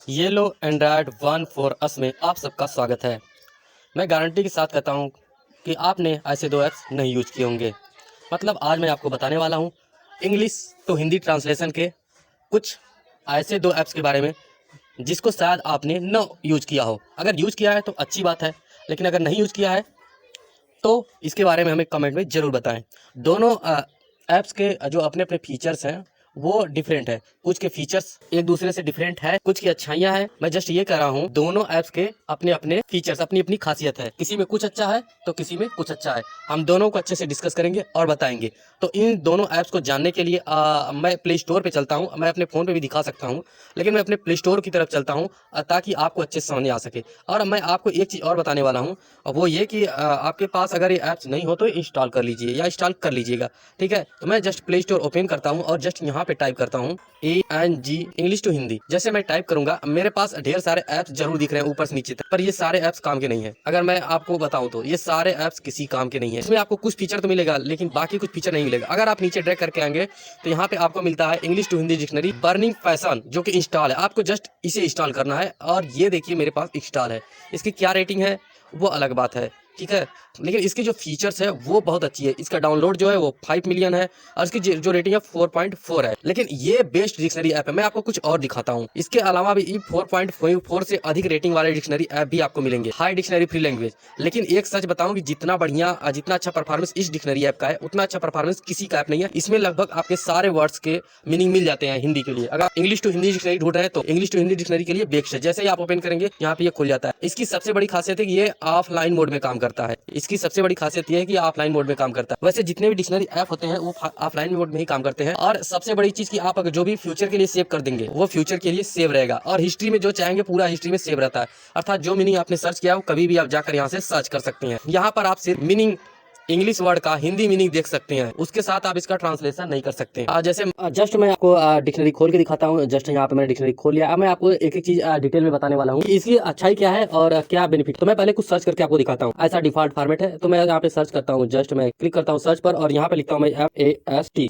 ये लो Android one four S में आप सबका स्वागत है। मैं गारंटी के साथ कहता हूँ कि आपने ऐसे दो ऐप्स नहीं यूज किए होंगे। मतलब आज मैं आपको बताने वाला हूँ इंग्लिश टू हिंदी ट्रांसलेशन के कुछ ऐसे दो ऐप्स के बारे में जिसको शायद आपने न यूज किया हो। अगर यूज किया है तो अच्छी बात है, लेकिन अगर नहीं यूज किया है तो इसके बारे में हमें कमेंट में ज़रूर बताएं। दोनों ऐप्स के जो अपने अपने फीचर्स हैं वो डिफरेंट है। कुछ के फीचर्स एक दूसरे से डिफरेंट है, कुछ की अच्छाइयाँ हैं। मैं जस्ट ये कह रहा हूँ दोनों ऐप्स के अपने अपने फीचर्स, अपनी अपनी खासियत है। किसी में कुछ अच्छा है तो किसी में कुछ अच्छा है। हम दोनों को अच्छे से डिस्कस करेंगे और बताएंगे। तो इन दोनों ऐप्स को जानने के लिए मैं प्ले स्टोर पे चलता हूँ। मैं अपने फ़ोन पे भी दिखा सकता हूँ, लेकिन मैं अपने प्ले स्टोर की तरफ चलता हूँ ताकि आपको अच्छे से समझ आ सके। और मैं आपको एक चीज़ और बताने वाला हूँ, वो ये कि आपके पास अगर ये ऐप्स नहीं हो तो इंस्टॉल कर लीजिए या इंस्टॉल कर लीजिएगा। ठीक है, तो मैं जस्ट प्ले स्टोर ओपन करता हूँ और जस्ट यहाँ पे टाइप करता हूँ ANG इंग्लिश टू हिंदी। जैसे मैं टाइप करूंगा मेरे पास ढेर सारे ऐप्स जरूर दिख रहे हैं ऊपर से नीचे तक, पर ये सारे ऐप्स काम के नहीं है। अगर मैं आपको बताऊं तो ये सारे ऐप्स किसी काम के नहीं है। इसमें आपको कुछ फीचर तो मिलेगा लेकिन बाकी कुछ फीचर नहीं मिलेगा। अगर आप नीचे ड्रैग करके आएंगे तो यहाँ पे आपको मिलता है English to Hindi dictionary burning fashion, जो कि इंस्टॉल है। आपको जस्ट इसे इंस्टॉल करना है और ये देखिए मेरे पास इंस्टॉल है। इसकी क्या रेटिंग है वो अलग बात है, ठीक है, लेकिन इसकी जो फीचर्स है वो बहुत अच्छी है। इसका डाउनलोड जो है वो 5 मिलियन है और इसकी जो रेटिंग है 4.4 है। लेकिन ये बेस्ट डिक्शनरी ऐप है। मैं आपको कुछ और दिखाता हूँ। इसके अलावा भी 4.4 से अधिक रेटिंग वाले डिक्शनरी ऐप भी आपको मिलेंगे, हाई डिक्शनरी फ्री लैंग्वेज। लेकिन एक सच बताऊं कि जितना बढ़िया जितना अच्छा परफॉर्मेंस इस डिक्शनरी ऐप का है उतना अच्छा परफॉर्मेंस किसी का ऐप नहीं है। इसमें लगभग आपके सारे वर्ड्स के मीनिंग मिल जाते हैं हिंदी के लिए। अगर इंग्लिश टू हिंदी डिक्शनरी ढूंढ रहे हैं तो इंग्लिश टू हिंदी डिक्शनरी के लिए बेस्ट है। जैसे ही आप ओपन करेंगे यहाँ पे ये खुल जाता है। इसकी सबसे बड़ी खासियत है कि ये ऑफलाइन मोड में काम करता है। इसकी सबसे बड़ी खासियत यह है कि ऑफलाइन मोड में काम करता है। वैसे जितने भी डिक्शनरी ऐप होते हैं वो ऑफलाइन मोड में ही काम करते हैं। और सबसे बड़ी चीज कि आप अगर जो भी फ्यूचर के लिए सेव कर देंगे वो फ्यूचर के लिए सेव रहेगा और हिस्ट्री में जो चाहेंगे पूरा हिस्ट्री में सेव रहता है। अर्थात जो मीनिंग आपने सर्च किया वो कभी भी आप जाकर यहाँ से सर्च कर सकते हैं। यहाँ पर आप सिर्फ मीनिंग इंग्लिश वर्ड का हिंदी मीनिंग देख सकते हैं, उसके साथ आप इसका ट्रांसलेशन नहीं कर सकते। जैसे जस्ट मैं आपको डिक्शनरी खोल के दिखाता हूँ। जस्ट यहाँ पे मैंने डिक्शनरी खोल लिया। अब मैं आपको एक एक चीज डिटेल में बताने वाला हूँ कि इसकी अच्छाई क्या है और क्या बेनिफिट। तो मैं पहले कुछ सर्च करके आपको दिखाता हूँ। ऐसा डिफॉल्ट फॉर्मेट है तो मैं यहाँ पे सर्च करता हूँ। जस्ट मैं क्लिक करता हूँ सर्च पर और यहाँ पे लिखता हूँ मैं FAST।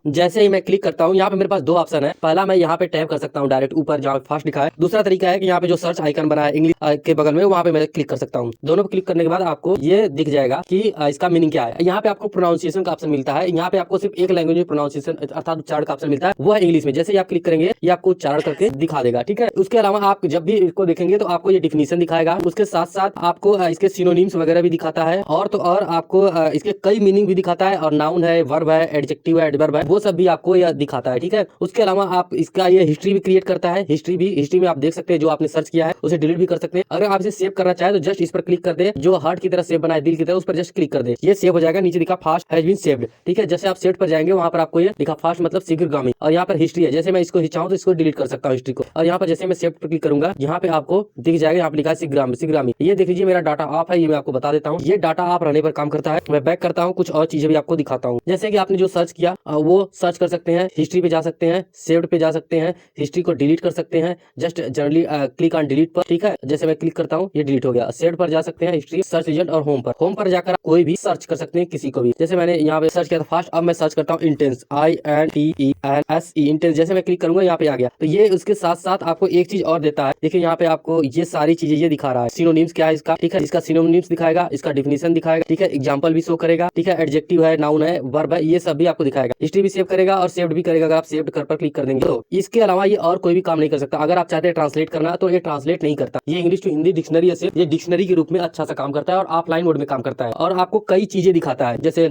जैसे ही मैं क्लिक करता हूँ यहाँ पे मेरे पास दो ऑप्शन है। पहला मैं यहाँ पे टैप कर सकता हूँ डायरेक्ट ऊपर जहाँ फास्ट लिखा है। दूसरा तरीका है कि यहाँ पे जो सर्च आइकन बना है इंग्लिश के बगल में वहाँ पे मैं क्लिक कर सकता हूँ। दोनों पे क्लिक करने के बाद आपको ये दिख जाएगा कि इसका मीनिंग क्या है। यहाँ पे आपको प्रोनाउंसिएशन का ऑप्शन मिलता है। यहाँ पे आपको सिर्फ एक लैंग्वेज में प्रोनाउंसिएशन अर्थात उच्चारण का ऑप्शन मिलता है, वो है इंग्लिश में। जैसे ही आप क्लिक करेंगे ये आपको उच्चारण करके दिखा देगा, ठीक है। उसके अलावा आप जब भी इसको देखेंगे तो आपको ये डिफिनीशन दिखाएगा। उसके साथ साथ आपको इसके सिनोनिम्स वगैरह भी दिखाता है और तो और आपको इसके कई मीनिंग भी दिखाता है। और नाउन है, वर्ब है, एडजेक्टिव है, एडवर्ब है, वो सब भी आपको यह दिखाता है, ठीक है। उसके अलावा आप इसका ये हिस्ट्री भी क्रिएट करता है। हिस्ट्री में आप देख सकते हैं जो आपने सर्च किया है उसे डिलीट भी कर सकते हैं। अगर आप इसे सेव करना चाहे तो जस्ट इस पर क्लिक कर दे, जो हार्ट की तरह सेव बना है, दिल की तरह, उस पर जस्ट क्लिक कर दे, ये सेव हो जाएगा। नीचे लिखा फास्ट हैज बीन सेव्ड, ठीक है। जैसे आप सेट पर जाएंगे वहां पर आपको ये लिखा फास्ट मतलब शीघ्रगामी। और यहाँ पर हिस्ट्री है, जैसे मैं इसको चाहूँ तो इसको डिलीट कर सकता हूँ हिस्ट्री को। और यहाँ पर जैसे मैं सेव पर क्लिक करूंगा यहाँ पे आपको दिख जाएगा, यहाँ पे लिखा है शीघ्रगामी। ये देख लीजिए मेरा डाटा ऑफ है, ये मैं आपको बता देता हूँ। ये डाटा ऑफ रहने पर काम करता है। मैं बैक करता हूँ, कुछ और चीजें भी आपको दिखाता हूँ। जैसे कि आपने जो सर्च किया वो सर्च कर सकते हैं, हिस्ट्री पे जा सकते हैं, सेव्ड पे जा सकते हैं, हिस्ट्री को डिलीट कर सकते हैं। Just generally click on delete पर, ठीक है। जैसे मैं क्लिक करता हूँ ये डिलीट हो गया। सेव्ड पर जा सकते हैं, हिस्ट्री, सर्च रिजल्ट और होम पर जाकर कोई भी सर्च कर सकते हैं किसी को भी। जैसे मैंने यहाँ पे सर्च किया था फास्ट, अब मैं सर्च करता हूँ इंटेंस, INTENSE इंटेंस। जैसे मैं क्लिक करूंगा यहाँ पे आ गया। तो ये उसके साथ साथ आपको एक चीज और देता है। देखिए यहाँ पे आपको ये सारी चीजें ये दिखा रहा है। सिनोनिम्स क्या है इसका, ठीक है, इसका सिनोनिम्स दिखाएगा, इसका डिफिनीशन दिखाएगा, ठीक है, एग्जांपल भी शो करेगा, ठीक है, एडजेक्टिव है, नाउन है, वर्ब है, ये सब भी आपको दिखाएगा। हिस्ट्री भी सेव करेगा और सेव्ड भी करेगा। अगर आप सेव्ड कर पर क्लिक कर देंगे तो इसके अलावा ये और कोई भी काम नहीं कर सकता। अगर आप चाहते हैं ट्रांसलेट करना तो ये ट्रांसलेट नहीं करता। ये इंग्लिश टू हिंदी डिक्शनरी है, सिर्फ ये डिक्शनरी के रूप में अच्छा सा काम करता है और ऑफलाइन मोड में काम करता है। और आपको कई चीजें दिखाता है, जैसे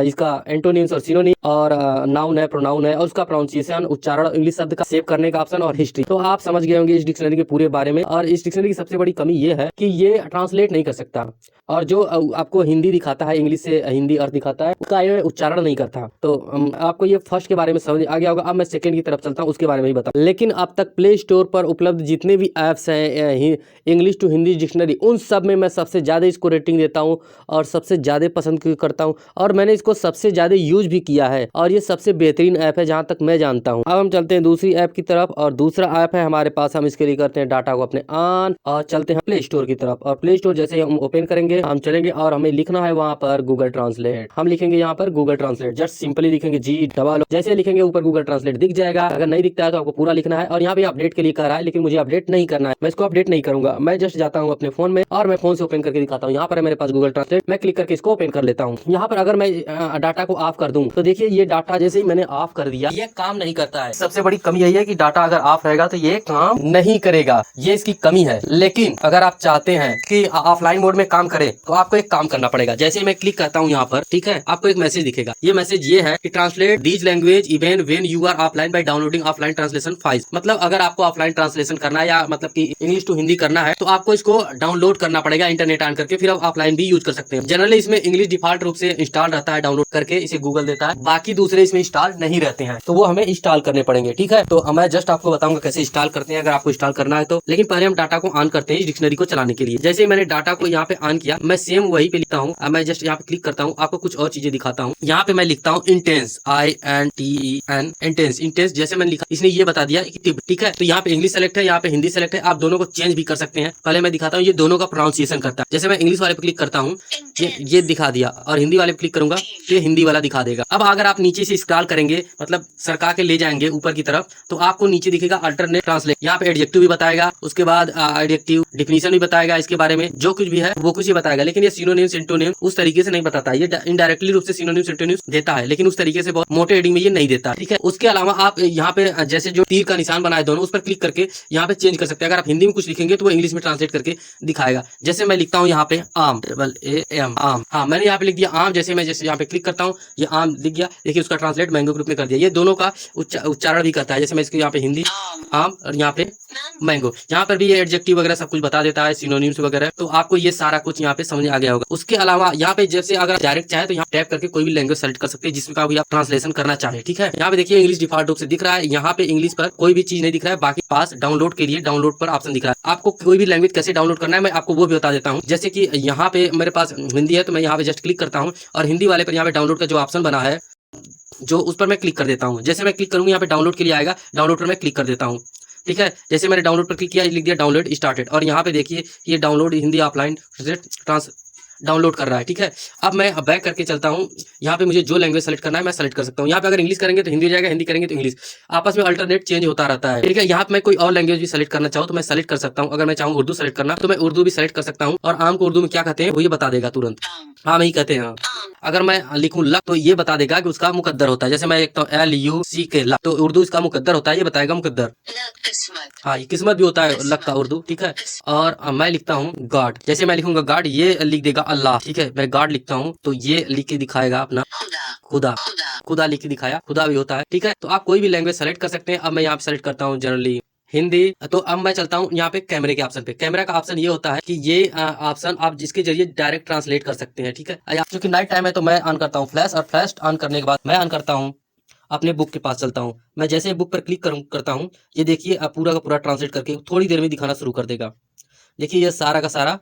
इसका एंटोनिम्स और सिनोनिम और नाउन है, प्रोनाउन है, और उसका प्रोनाउंसिएशन, उच्चारण, इंग्लिश शब्द का सेव करने का ऑप्शन और हिस्ट्री। तो आप समझ गए होंगे इस डिक्शनरी के पूरे बारे में। और इस डिक्शनरी की सबसे बड़ी कमी ये है कि ये ट्रांसलेट नहीं कर सकता। और जो आपको हिंदी दिखाता है, इंग्लिश से हिंदी अर्थ दिखाता है, उसका ये उच्चारण नहीं करता। तो आपको ये फर्स्ट के बारे में समझ आ गया होगा। अब मैं सेकंड की तरफ चलता हूँ, उसके बारे में ही बता। लेकिन अब तक प्ले स्टोर पर उपलब्ध जितने भी ऐप्स हैं इंग्लिश टू हिंदी डिक्शनरी, उन सब में मैं सबसे ज़्यादा इसको रेटिंग देता हूँ और सबसे ज़्यादा पसंद करता हूँ और मैंने इसको सबसे ज़्यादा यूज भी किया है और ये सबसे बेहतरीन ऐप है जहाँ तक मैं जानता हूँ। अब हम चलते हैं दूसरी ऐप की तरफ और दूसरा ऐप है हमारे पास। हम इसके लिए करते हैं डाटा को अपने ऑन और चलते हैं प्ले स्टोर की तरफ। और प्ले स्टोर जैसे ही हम ओपन करेंगे हम चलेंगे और हमें लिखना है वहाँ पर गूगल ट्रांसलेट। हम लिखेंगे यहाँ पर गूगल ट्रांसलेट, जस्ट सिंपली लिखेंगे G जैसे लिखेंगे ऊपर गूगल ट्रांसलेट दिख जाएगा। अगर नहीं दिखता है तो आपको पूरा लिखना है और यहाँ पे अपडेट के लिए कह रहा है, लेकिन मुझे अपडेट नहीं करना है, मैं इसको अपडेट नहीं करूंगा। मैं जस्ट जाता हूँ अपने फोन में और मैं फोन से ओपन करके दिखाता हूँ। यहाँ पर है मेरे पास गूगल ट्रांसलेट, मैं क्लिक करके इसको ओपन कर लेता हूँ। यहाँ पर अगर मैं डाटा को ऑफ कर दूं तो देखिए ये डाटा जैसे ही मैंने ऑफ कर दिया ये काम नहीं करता है। सबसे बड़ी कमी यही है कि डाटा अगर ऑफ रहेगा तो ये काम नहीं करेगा, ये इसकी कमी है। लेकिन अगर आप चाहते हैं कि ऑफलाइन मोड में काम करे तो आपको एक काम करना पड़ेगा। जैसे मैं क्लिक करता हूँ यहाँ पर, ठीक है, आपको एक मैसेज दिखेगा। ये मैसेज ये है कि translate these language even when you are offline by downloading offline translation files. मतलब अगर आपको ऑफलाइन ट्रांसलेशन करना है या मतलब कि इंग्लिश टू हिंदी करना है तो आपको इसको डाउनलोड करना पड़ेगा इंटरनेट ऑन करके, फिर आप ऑफलाइन भी यूज कर सकते हैं। जनरली इसमें इंग्लिश डिफॉल्ट रूप से इंस्टॉल रहता है, डाउनलोड करके इसे गूगल देता है, बाकी दूसरे इसमें इंस्टॉल नहीं रहते हैं, तो वो हमें इंस्टॉल करने पड़ेंगे। ठीक है, तो मैं जस्ट आपको बताऊंगा कैसे इंस्टॉल करते हैं अगर आपको इंस्टॉल करना है तो। लेकिन पहले हम डाटा को ऑन करते हैं इस डिक्शनरी को चलाने के लिए। जैसे ही मैंने डाटा को यहाँ पे ऑन किया मैं सेम वही पे लिखता हूँ। मैं जस्ट यहाँ पे क्लिक करता हूँ, आपको कुछ और चीजें दिखाता हूँ। यहाँ पे मैं लिखता हूँ इंटेंस, INTEN इंटेंस। इंटेंस जैसे मैंने लिखा इसने ये बता दिया कि टिप, ठीक है। तो यहाँ पे इंग्लिश सेलेक्ट है, यहाँ पे हिंदी सेलेक्ट है, आप दोनों को चेंज भी कर सकते हैं। पहले मैं दिखाता हूँ ये दोनों का प्रोनाउंसिएशन करता है। जैसे मैं इंग्लिश वाले पे क्लिक करता हूँ ये दिखा दिया और हिंदी वाले पे क्लिक करूंगा तो ये हिंदी वाला दिखा देगा। अब अगर आप नीचे से स्क्रॉल करेंगे मतलब सरका के ले जाएंगे ऊपर की तरफ तो आपको नीचे दिखेगा अल्टरनेट ट्रांसलेट। यहाँ पे एडजेक्टिव भी बताएगा, उसके बाद एडजेक्टिव डिफिनीशन भी बताएगा, इसके बारे में जो कुछ भी है वो कुछ ही बताएगा। लेकिन ये सिनोनिम सिंटोनिम उस तरीके से नहीं बताता, ये इनडायरेक्टली रूप से सिनोनिम सिंटोनिम देता है, लेकिन उस तरीके से बहुत मोटे हेडिंग में ये नहीं देता। ठीक है, उसके अलावा आप यहाँ पे जैसे जो तीर का निशान बनाए दोनों उस पर क्लिक करके यहाँ पे चेंज कर सकते हैं। अगर आप हिंदी में कुछ लिखेंगे तो वो इंग्लिश में ट्रांसलेट करके दिखाएगा। जैसे मैं लिखता हूँ यहाँ पे आम, AM आम, हाँ मैंने यहाँ पे लिख दिया आम। जैसे मैं जैसे यहाँ पे क्लिक करता हूँ ये आम लिख गया, देखिए उसका ट्रांसलेट मैंगो ग्रुप में कर दिया। ये दोनों का उच्चारण भी करता है। जैसे मैं इसको यहाँ पे हिंदी आम और यहाँ पे मैंगो, यहाँ पर भी ये एडजेक्टिव वगैरह सब कुछ बता देता है, सिनोनिम्स वगैरह। तो आपको ये सारा कुछ यहाँ पे समझ आ गया होगा। उसके अलावा यहाँ पे जैसे अगर डायरेक्ट चाहे तो यहाँ टैप करके कोई भी लैंग्वेज सेलेक्ट कर सकते हैं जिसमें का भी आप ट्रांसलेशन करना चाहे। ठीक है, यहाँ पे देखिए इंग्लिश डिफॉल्ट रूप से दिख रहा है, यहाँ पे इंग्लिश पर कोई भी चीज नहीं दिख रहा है, बाकी पास डाउनलोड के लिए डाउनलोड पर ऑप्शन दिख रहा है। आपको कोई भी लैंग्वेज कैसे डाउनलोड करना है मैं आपको वो भी बता देता हूँ। जैसे कि यहाँ पे मेरे पास हिंदी है तो मैं यहाँ पे जस्ट क्लिक करता हूँ और हिंदी वाले पर यहाँ पे डाउनलोड का जो ऑप्शन बना है जो उस पर मैं क्लिक कर देता हूँ। जैसे मैं क्लिक करूंगा यहाँ पे डाउनलोड के लिए आएगा, डाउनलोड पर मैं क्लिक कर देता हूँ। ठीक है, जैसे मैंने डाउनलोड पर क्लिक किया लिख दिया डाउनलोड स्टार्टेड और यहाँ पे देखिए ये download Hindi offline trans download कर रहा है। ठीक है, अब मैं बैक करके चलता हूँ। यहाँ पे मुझे जो लैंग्वेज सेलेक्ट करना है मैं सेलेक्ट कर सकता हूँ। यहाँ पे अगर इंग्लिश करेंगे तो हिंदी हो जाएगा, हिंदी करेंगे तो इंग्लिश, आपस में अल्टरनेट चेंज होता रहता है। ठीक है, यहाँ पे मैं कोई और लैंग्वेज भी सेलेक्ट करना चाहूँ तो मैं सेलेक्ट कर सकता हूँ। अगर मैं चाहूँ उर्दू सेलेक्ट करना तो मैं उर्दू भी सेलेक्ट कर सकता हूँ। और आम को उर्दू में क्या कहते हैं वो ये बता देगा तुरंत, आम ही कहते हैं। अगर मैं लिखूं लक तो ये बता देगा कि उसका मुकद्दर होता है। जैसे मैं लिखता हूँ LUCK लक तो उर्दू इसका मुकद्दर होता है, ये बताएगा मुकद्दर। हाँ ये किस्मत भी होता है लक का उर्दू। ठीक है, और मैं लिखता हूँ गॉड, जैसे मैं लिखूंगा गॉड ये लिख देगा अल्लाह। ठीक है, मैं गॉड लिखता हूँ तो ये लिख के दिखाएगा अपना खुदा, खुदा लिख के दिखाया, खुदा भी होता है। ठीक है, तो आप कोई भी लैंग्वेज सेलेक्ट कर सकते हैं। अब मैं यहाँ पे सेलेक्ट करता हूँ जनरली हिंदी। तो अब मैं चलता हूँ यहाँ पे कैमरे के ऑप्शन पे। कैमरा का ऑप्शन ये होता है कि ये ऑप्शन आप जिसके जरिए डायरेक्ट ट्रांसलेट कर सकते हैं। ठीक है, क्योंकि नाइट टाइम है तो मैं ऑन करता हूँ फ्लैश, और फ्लैश ऑन करने के बाद मैं ऑन करता हूँ अपने बुक के पास चलता हूँ। मैं जैसे बुक पर क्लिक करता हूँ ये देखिए पूरा का पूरा ट्रांसलेट करके थोड़ी देर में दिखाना शुरू कर देगा। देखिए ये सारा का सारा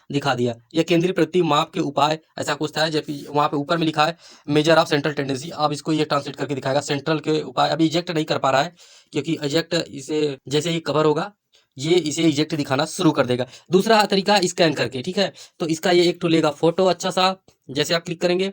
दिखा दिया। ये केंद्रीय प्रवृत्ति माप के उपाय ऐसा कुछ था, जबकि वहाँ पे ऊपर में लिखा है मेजर ऑफ सेंट्रल टेंडेंसी। अब इसको ये ट्रांसलेट करके दिखाएगा सेंट्रल के उपाय। अभी इजेक्ट नहीं कर पा रहा है क्योंकि इजेक्ट इसे जैसे ही कवर होगा ये इसे इजेक्ट दिखाना शुरू कर देगा। दूसरा तरीका स्कैन करके। ठीक है, तो इसका ये एक तो लेगा फोटो अच्छा सा, जैसे आप क्लिक करेंगे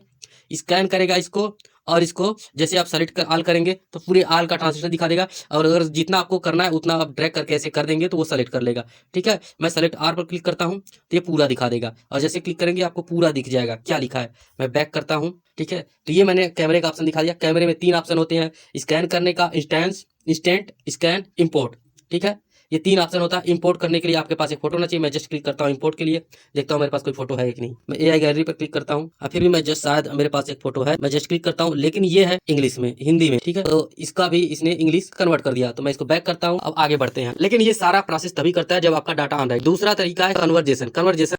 स्कैन करेगा इसको, और इसको जैसे आप सेलेक्ट कर आल करेंगे तो पूरे आल का ट्रांसलेशन दिखा देगा। और अगर जितना आपको करना है उतना आप ड्रैग करके ऐसे कर देंगे तो वो सेलेक्ट कर लेगा। ठीक है, मैं सेलेक्ट आर पर क्लिक करता हूँ तो ये पूरा दिखा देगा, और जैसे क्लिक करेंगे आपको पूरा दिख जाएगा क्या लिखा है। मैं बैक करता हूँ। ठीक है, तो ये मैंने कैमरे का ऑप्शन दिखा दिया। कैमरे में 3 ऑप्शन होते हैं, स्कैन करने का, इंस्टेंट स्कैन, इम्पोर्ट। ठीक है, ये 3 ऑप्शन होता है। इंपोर्ट करने के लिए आपके पास एक फोटो होना चाहिए। मैं जस्ट क्लिक करता हूँ इंपोर्ट के लिए, देखता हूँ मेरे पास कोई फोटो है कि नहीं। मैं AI गैलरी पर क्लिक करता हूँ, फिर भी मैं जस्ट शायद मेरे पास एक फोटो है। मैं जस्ट क्लिक करता हूँ, लेकिन ये है इंग्लिश में, हिंदी में। ठीक है, तो इसका भी इसने इंग्लिश कन्वर्ट कर दिया, तो मैं इसको बैक करता हूँ। अब आगे बढ़ते हैं, लेकिन ये सारा प्रोसेस तभी करता है जब आपका डाटा ऑन रहे। दूसरा तरीका है conversation.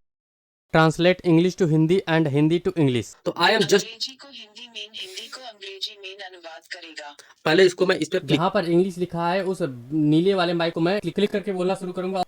Translate English to Hindi and Hindi to English. तो आई एम जस्ट अंग्रेजी को हिंदी में, हिंदी को अंग्रेजी में अनुवाद करेगा। पहले इसको मैं इस पे जहाँ पर इंग्लिश लिखा है उस नीले वाले माइक को मैं क्लिक करके बोलना शुरू करूंगा।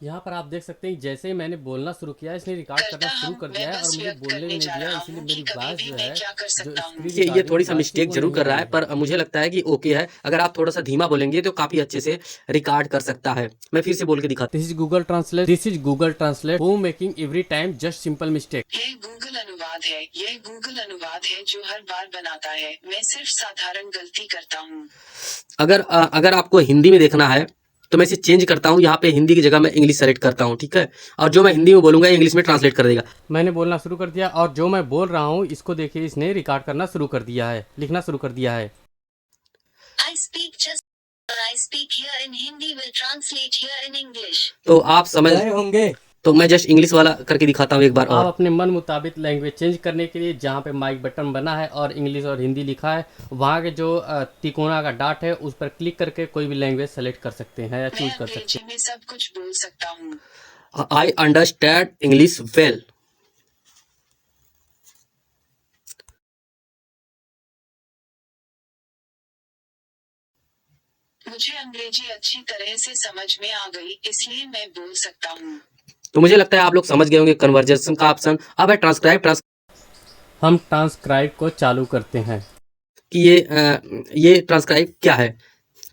यहाँ पर आप देख सकते हैं जैसे ही मैंने बोलना शुरू किया इसने रिकॉर्ड करना करता शुरू हूँ, कर मैं दिया है और बस मुझे व्यक्त बोलने भी करने नहीं जा दिया, रहा इसीलिए हूँ कि मेरी कभी वॉइस भी जो मैं है क्या कर जो सकता हूँ। स्क्रीन ये थोड़ी रिकॉर्डिंग सा वॉइस थी मिस्टेक वो जरूर नहीं कर हो रहा है, रही है। पर मुझे लगता है कि ओके है। अगर आप थोड़ा सा धीमा बोलेंगे तो काफ़ी अच्छे से रिकॉर्ड कर सकता है। मैं फिर से बोल के दिखाता this is Google translate, this is Google translate who making every time just simple mistake. यह गूगल अनुवाद है, यह गूगल अनुवाद है जो हर बार बनाता है, मैं सिर्फ साधारण गलती करता हूँ। हूँ। अगर आपको हिंदी में देखना है तो मैं इसे चेंज करता हूँ, यहाँ पे हिंदी की जगह मैं इंग्लिश सेलेक्ट करता हूँ, ठीक है। और जो मैं हिंदी में बोलूँगा इंग्लिश में ट्रांसलेट कर देगा। मैंने बोलना शुरू कर दिया और जो मैं बोल रहा हूँ इसको देखिए इसने रिकॉर्ड करना शुरू कर दिया है, लिखना शुरू कर दिया है। I speak just or I speak here in Hindi will translate here in English. तो आप समझ गए होंगे। तो मैं जस्ट इंग्लिश वाला करके दिखाता हूँ एक बार आप और। अपने मन मुताबिक लैंग्वेज चेंज करने के लिए जहाँ पे माइक बटन बना है और इंग्लिश और हिंदी लिखा है वहाँ के जो तिकोना का डॉट है उस पर क्लिक करके कोई भी लैंग्वेज सेलेक्ट कर सकते हैं या मैं चूज कर सकते अंग्रेजी में सब कुछ बोल सकता हूँ। I understand English well. मुझे अंग्रेजी अच्छी तरह से समझ में आ गई, इसलिए मैं बोल सकता हूँ। तो मुझे लगता है आप लोग समझ गए होंगे कन्वर्जेशन का ऑप्शन। अब है ट्रांसक्राइब। हम ट्रांसक्राइब को चालू करते हैं। कि ये ट्रांसक्राइब क्या है।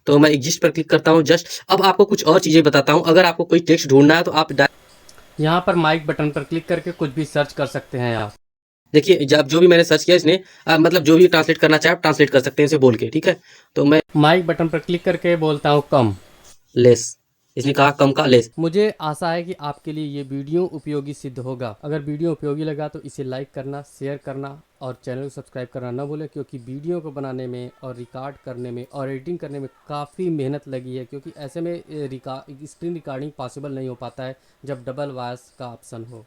तो मैं एग्जिस्ट पर क्लिक करता हूँ जस्ट। अब आपको कुछ और चीज़ें बताता हूँ। अगर आपको कोई टेक्स्ट ढूंढना है तो आप यहाँ पर माइक बटन पर क्लिक करके कुछ भी सर्च कर सकते हैं आप। देखिए, जब जो भी मैंने सर्च किया इसने मतलब जो भी ट्रांसलेट करना चाहे आप ट्रांसलेट कर सकते हैं इसे बोल के, ठीक है। तो मैं माइक बटन पर क्लिक करके बोलता हूँ कम। लेस, इसने कहा कम का लेस। मुझे आशा है कि आपके लिए ये वीडियो उपयोगी सिद्ध होगा। अगर वीडियो उपयोगी लगा तो इसे लाइक करना, शेयर करना और चैनल को सब्सक्राइब करना ना भूलें, क्योंकि वीडियो को बनाने में और रिकॉर्ड करने में और एडिटिंग करने में काफ़ी मेहनत लगी है, क्योंकि ऐसे में स्क्रीन रिकॉर्डिंग पॉसिबल नहीं हो पाता है जब डबल वॉइस का ऑप्शन हो।